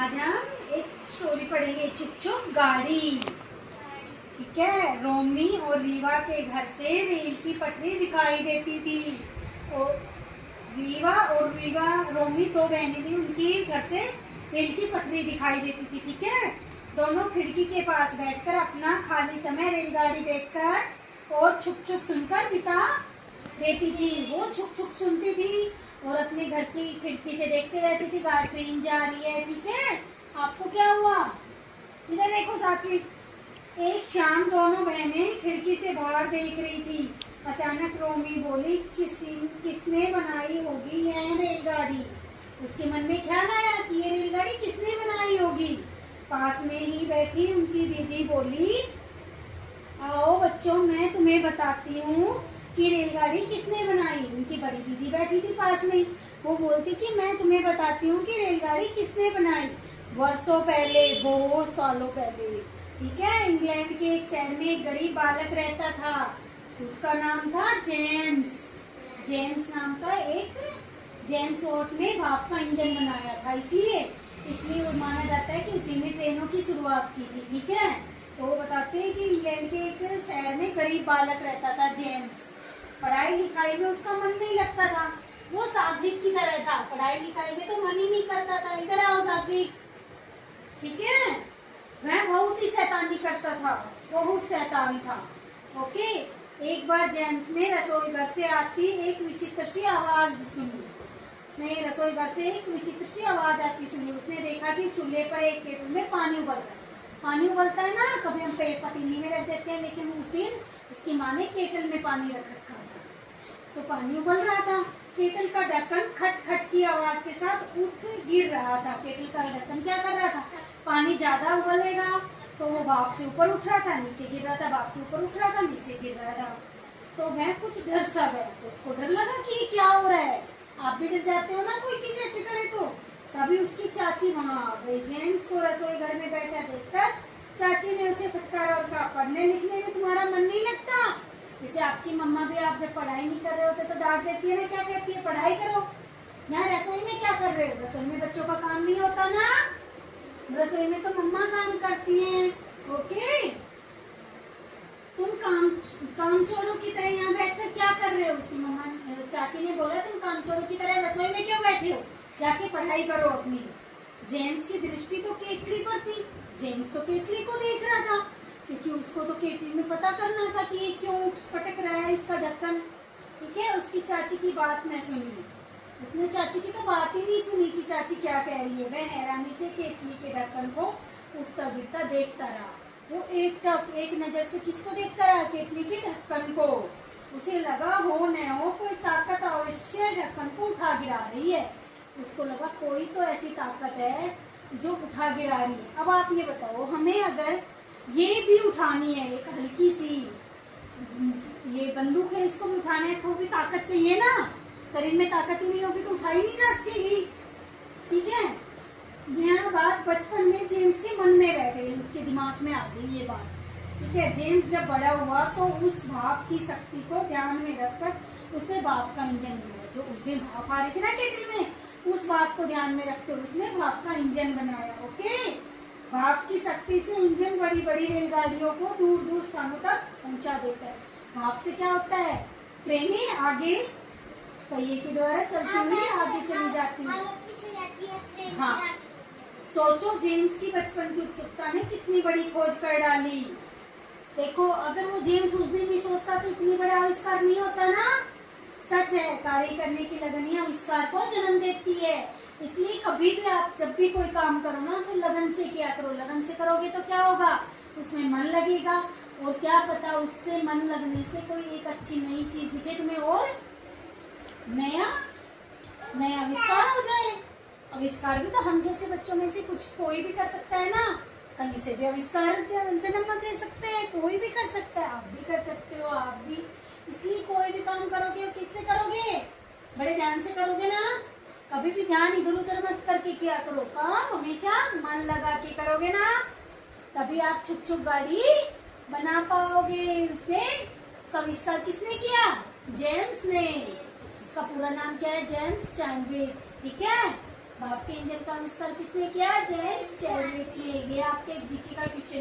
आज हम एक स्टोरी पढ़ेंगे, चुप चुप गाड़ी। ठीक है। रोमी और रीवा के घर से रेल की पटरी दिखाई देती थी। और रीवा रोमी दो बहनें थी, उनकी घर से रेल की पटरी दिखाई देती थी। ठीक है। दोनों खिड़की के पास बैठकर अपना खाली समय रेलगाड़ी देखकर और छुप छुप सुनकर बिता देती थी। वो छुप छुप सुनती थी और अपने घर की खिड़की से देखते रहती थी, गाड़ी ट्रेन जा रही है। ठीक है। आपको क्या हुआ? इधर देखो साथी। एक शाम दोनों बहनें खिड़की से बाहर देख रही थी। अचानक रोमी बोली, किसने बनाई होगी यह रेलगाड़ी? उसके मन में ख्याल आया कि ये रेलगाड़ी किसने बनाई होगी। पास में ही बैठी उनकी दीदी बोली, आओ बच्चों, मैं तुम्हें बताती हूँ कि रेलगाड़ी किसने बनाई। उनकी बड़ी दीदी बैठी थी पास में। वो बोलती कि मैं तुम्हें बताती हूँ कि रेलगाड़ी किसने बनाई। वर्षों पहले, बहुत सालों पहले, ठीक है, इंग्लैंड के एक शहर में एक गरीब बालक रहता था। उसका नाम था जेम्स। जेम्स नाम का एक जेम्स वॉट ने भाप का इंजन बनाया था, इसलिए वो माना जाता है कि उसी ने ट्रेनों की शुरुआत की थी। ठीक है। तो वो बताते हैं कि इंग्लैंड के एक शहर में गरीब बालक रहता था जेम्स। पढ़ाई लिखाई में उसका मन नहीं लगता था। वो सात्विक की तरह था, पढ़ाई लिखाई में तो मन ही नहीं करता था। इधर आओ सात्विक। ठीक है। वह बहुत ही शैतानी करता था, बहुत शैतान था। ओके। एक बार जेम्स ने रसोई घर से आती एक विचित्र सी आवाज सुनी। उसने रसोई घर से एक विचित्र सी आवाज आती सुनी। उसने देखा कि चूल्हे पर एक केतली में पानी उबल रहा है। पानी उबलता है ना, कभी हम पतीली में रख देते हैं, लेकिन उस दिन उसकी माँ ने केतल में पानी रख रखा था। तो पानी उबल रहा था। केतल का ढक्कन खट खट की आवाज के साथ उठ गिर रहा था। केतल का ढक्कन क्या कर रहा था? पानी ज्यादा उबलेगा तो वो भाप से ऊपर उठ रहा था, नीचे गिर रहा था, भाप से ऊपर उठ रहा था, नीचे गिर रहा था। तो वह कुछ डर सा गया। तो उसको डर लगा कि ये क्या हो रहा है। आप भी डर जाते हो ना कोई चीज ऐसे करे तो। तभी उसकी चाची वहां आ गई। जेम्स को रसोई घर में बैठा देखकर चाची ने उसे फटकारा और कहा, पढ़ने लिखने में तुम्हारा मन नहीं लगता? जैसे आपकी मम्मा भी आप जब पढ़ाई नहीं कर रहे होते तो डांट देती है ना, क्या कहती है? पढ़ाई करो। यहाँ रसोई में क्या कर रहे हो? रसोई में बच्चों का काम नहीं होता ना, रसोई में तो मम्मा काम करती हैं। ओके। तुम काम चोरों की तरह यहाँ बैठकर क्या कर रहे हो? उसकी मम्मा चाची ने बोला, तुम काम चोरों की तरह रसोई में क्यों बैठे हो? जाके पढ़ाई करो अपनी। जेम्स की दृष्टि तो केतली पर थी। जेम्स तो केतली को देख रहा था, क्योंकि उसको तो केतली में पता करना था कि ये क्यों पटक रहा है इसका ढक्कन। ठीक है। उसकी चाची की बात न सुनी। उसने चाची की तो बात ही नहीं सुनी कि चाची क्या कह रही है। वह हैरानी से केतली के ढक्कन को उठता गिरता देखता रहा। वो एक नजर से किसको देखता रहा? केतली के ढक्कन को। उसे लगा हो न हो कोई ताकत अवश्य ढक्कन को उठा गिरा रही है। उसको लगा कोई तो ऐसी ताकत है जो उठा गिरा रही है। अब आप ये बताओ, हमें अगर ये भी उठानी है, एक हल्की सी ये बंदूक है, इसको भी उठाना है तो भी ताकत चाहिए ना। शरीर में ताकत ही नहीं होगी तो उठाई नहीं जा सकेगी। ठीक है। यह बात बचपन में जेम्स के मन में बैठ गई, उसके दिमाग में आ गई ये बात। ठीक है। जेम्स जब बड़ा हुआ तो उस भाप की शक्ति को ध्यान में रखकर उसने भाप का इंजन बनाया। जो उस दिन भाप आ रही थी ना केतली में, उस बात को ध्यान में रखते हुए उसने भाप का इंजन बनाया। ओके। भाप की शक्ति से इंजन बड़ी बड़ी रेलगाड़ियों को दूर दूर स्थानों तक पहुंचा देता है। भाप से क्या होता है? ट्रेनें आगे पहिए के द्वारा चलती हुई आगे चली जाती है। हाँ। सोचो, जेम्स की बचपन की उत्सुकता ने कितनी बड़ी खोज कर डाली। देखो, अगर वो जेम्स उस दिन नहीं सोचता तो इतनी बड़ा आविष्कार नहीं होता ना। सच है, कार्य करने की लगन ही आविष्कार को जन्म देती है। इसलिए कभी भी आप जब भी कोई काम करो ना तो लगन से किया करो। लगन से करोगे तो क्या होगा? उसमें मन लगेगा, और क्या पता उससे मन लगने से कोई एक अच्छी नई चीज दिखे तुम्हें और नया आविष्कार हो जाए। आविष्कार भी तो हम जैसे बच्चों में से कोई भी कर सकता है ना। कहीं से भी आविष्कार जन्म दे सकते हैं, कोई भी कर सकता है। आप भी कर सकते हो, आप भी। इसलिए कोई भी काम करोगे और किससे करोगे? बड़े ध्यान से करोगे ना। कभी भी ध्यान इधर उधर मत करके किया करो। काम हमेशा मन लगा के करोगे ना, तभी आप छुप छुप गाड़ी बना पाओगे। उसने इसका आविष्कार किसने किया? जेम्स ने। इसका पूरा नाम क्या है? James Chadwick. ठीक है। भाप आपके इंजन का आविष्कार किसने किया? जेम्स चैडविक ने। ये आपके जीके का क्वेश्चन